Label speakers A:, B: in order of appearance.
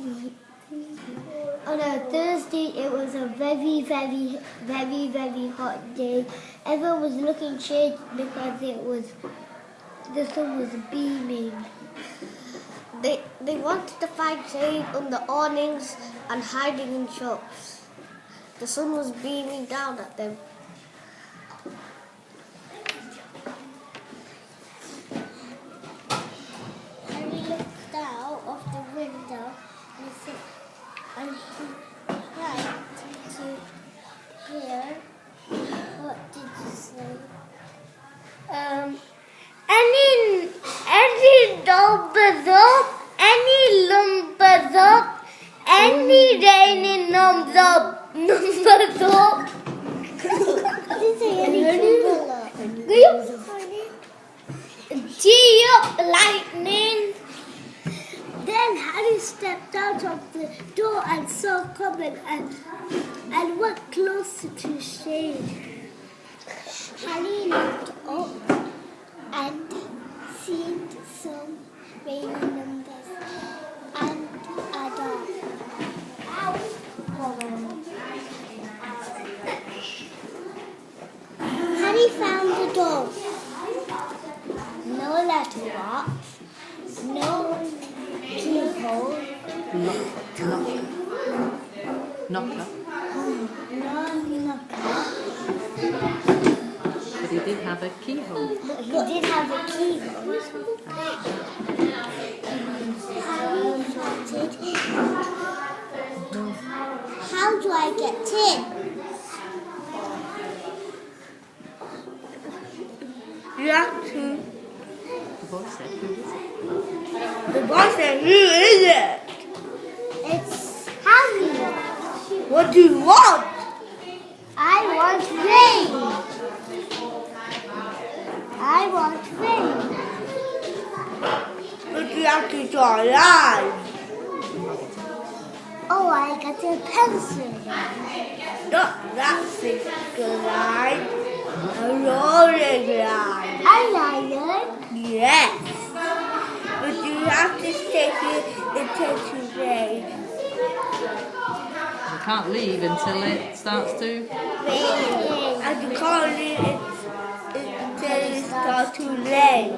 A: On a Thursday, it was a very, very, very, very hot day. Everyone was looking shade because the sun was beaming. They wanted to find shade on the awnings and hiding in shops. The sun was beaming down at them. Harry looked out of the window and he tried to hear. What did you say? Any numbers up, any lumbers up, any raining numbers up. Gee up, lightning. Then Harry stepped out of the door and saw coming and went closer to shade. Harry looked up and seen some rainy numbers and a dog. Harry found the dog. No letterbox, no keyhole,
B: Knocker.
A: no knocker.
B: But he did have a keyhole.
A: He did have a keyhole. Harry wanted. How do I get in? You have to.
B: The boy said, who is it?
A: The boy said, who is it? It's Harry. What do you want? I want rain. I want rain. But you have to draw a line. Oh, I got a pencil. Not that single line. A rolling line. Eyeliner? Yes. But you have to stick it into rain.
B: You can't leave until it starts to...
A: Rain. And you can't leave it until it starts to rain.